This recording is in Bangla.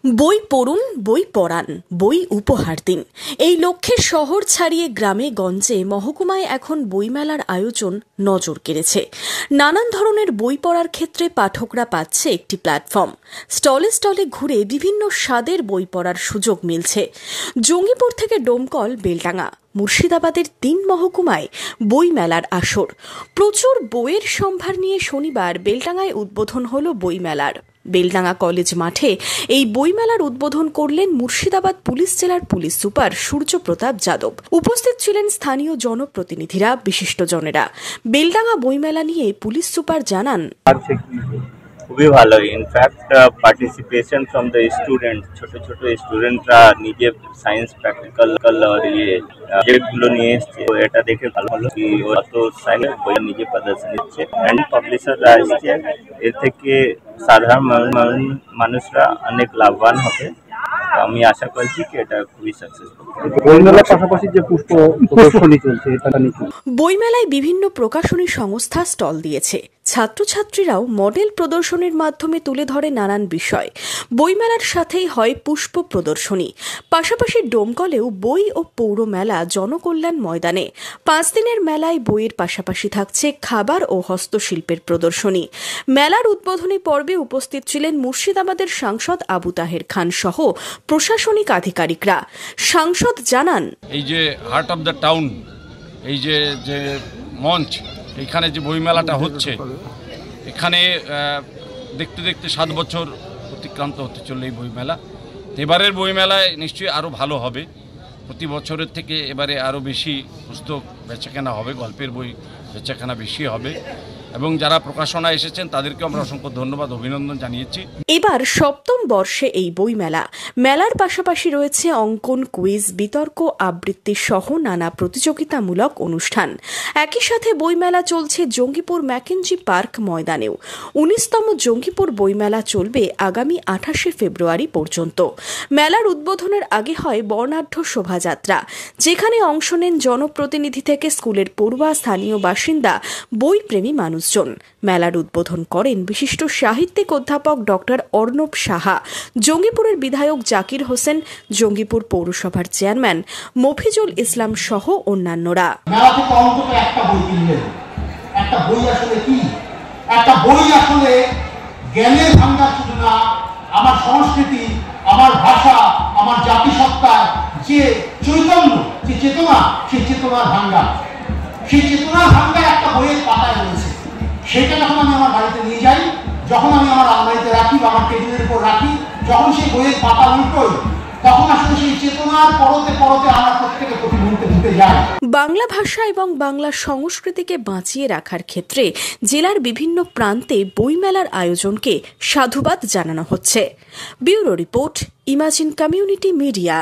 বই পড়ুন, বই পড়ান, বই উপহার দিন, এই লক্ষ্যে শহর ছাড়িয়ে গ্রামে গঞ্জে মহকুমায় এখন বইমেলার আয়োজন নজর কেড়েছে। নানান ধরনের বই পড়ার ক্ষেত্রে পাঠকরা পাচ্ছে একটি প্ল্যাটফর্ম। স্টলে স্টলে ঘুরে বিভিন্ন স্বাদের বই পড়ার সুযোগ মিলছে। জঙ্গিপুর থেকে ডোমকল, বেলডাঙ্গা, মুর্শিদাবাদের ৩ মহকুমায় বই মেলার আসর। প্রচুর বইয়ের সম্ভার নিয়ে শনিবার বেলডাঙ্গায় উদ্বোধন হল বইমেলার। বেলডাঙ্গা কলেজ মাঠে এই বইমেলার উদ্বোধন করলেন মুর্শিদাবাদ পুলিশ জেলার পুলিশ সুপার সূর্যপ্রতাপ যাদব। উপস্থিত ছিলেন স্থানীয় জনপ্রতিনিধিরা, বিশিষ্টজনেরা। বেলডাঙ্গা বইমেলা নিয়ে পুলিশ সুপার জানান, খুবই ভালো। In fact participation from the student, ছোট ছোট স্টুডেন্টরা নিজে সায়েন্স প্র্যাকটিক্যাল আর যেগুলো নিয়ে এসছে, এটা দেখে ভালো হলো কি ওরা তো সায়েন্স বই নিজে প্রদর্শন দিচ্ছে অ্যান্ড পাবলিশাররা আসছে। এর থেকে সাধারণ মানুষরা অনেক লাভবান হবে। আমি আশা করছি কি এটা খুবই সাকসেসফুল। বইমেলার পাশাপাশি যে পুষ্প প্রদর্শনী চলছে, এটা নিয়ে বইমেলায় বিভিন্ন প্রকাশনী সংস্থা স্টল দিয়েছে। ছাত্রছাত্রীরাও মডেল প্রদর্শনীর মাধ্যমে তুলে ধরে নানান বিষয়। বইমেলার সাথেই হয় পুষ্প প্রদর্শনী। পাশাপাশি ডোমকলেও বই ও পৌর মেলা জনকল্যাণ ময়দানে। 5 দিনের মেলায় বইয়ের পাশাপাশি থাকছে খাবার ও হস্তশিল্পের প্রদর্শনী। মেলার উদ্বোধনী পর্বে উপস্থিত ছিলেন মুর্শিদাবাদের সাংসদ আবু তাহের খান সহ প্রশাসনিক আধিকারিকরা। সাংসদ জানান, এই যে হার্ট অফ দ্য টাউন, এই যে মঞ্চ, এখানে যে বইমেলাটা হচ্ছে, এখানে দেখতে দেখতে 7 বছর অতিক্রান্ত হতে চললে এই বইমেলা। এবারের বইমেলায় নিশ্চয়ই আরও ভালো হবে। প্রতি বছরের থেকে এবারে আরও বেশি পুস্তক বেচাকেনা হবে, গল্পের বই বেচাকেনা বেশি হবে এবং যারা প্রকাশনা এসেছেন তাদেরকে আমরা অসংখ্য ধন্যবাদ, অভিনন্দন জানিয়েছি। এবার 7ম বর্ষে এই বইমেলা। মেলার পাশাপাশি রয়েছে অঙ্কন, কুইজ, বিতর্ক, আবৃত্তি সহ নানা প্রতিযোগিতামূলক অনুষ্ঠান। একই সাথে বইমেলা চলছে জঙ্গিপুর ম্যাকেঞ্জি পার্ক ময়দানেও। 19তম জঙ্গিপুর বইমেলা চলবে আগামী 28শে ফেব্রুয়ারি পর্যন্ত। মেলার উদ্বোধনের আগে হয় বর্ণাঢ্য শোভাযাত্রা, যেখানে অংশ নেন জনপ্রতিনিধি থেকে স্কুলের পড়ুয়া, স্থানীয় বাসিন্দা, বইপ্রেমী মানুষজন। মেলার উদ্বোধন করেন বিশিষ্ট সাহিত্যিক অধ্যাপক ডক্টর অর্ণব সাহা, জঙ্গিপুরের বিধায়ক জাকির হোসেন, জঙ্গিপুর পৌরসভার চেয়ারম্যান মফিজুল ইসলাম সহ অন্যান্যরা। একটা বই আসলে কি? একটা বই আসলে জ্ঞানের ভান্ডার শুধু না, আমার সংস্কৃতি, আমার ভাষা, আমার জাতিসত্তার যে চৈতন্য, যে চেতনা, সেই চেতনার ভান্ডার, সেই চেতনার ভান্ডার একটা বইয়ের পাতায় রয়েছে। সেটা যখন আমি আমার বাড়িতে নিয়ে যাই, যখন আমি আমার আলমারিতে রাখি বা আমার টেবিলের উপর রাখি, যখন সেই বইয়ের পাতা উল্টোই, তখন আসলে সেই চেতনার পরতে পরতে আমার প্রত্যেকে প্রতিমুহূর্তে ঢুকে যায়। বাংলা ভাষা এবং বাংলা সংস্কৃতিকে বাঁচিয়ে রাখার ক্ষেত্রে জেলার বিভিন্ন প্রান্তে বইমেলার আয়োজনকে সাধুবাদ জানানো হচ্ছে। Bureau report, imagine community media.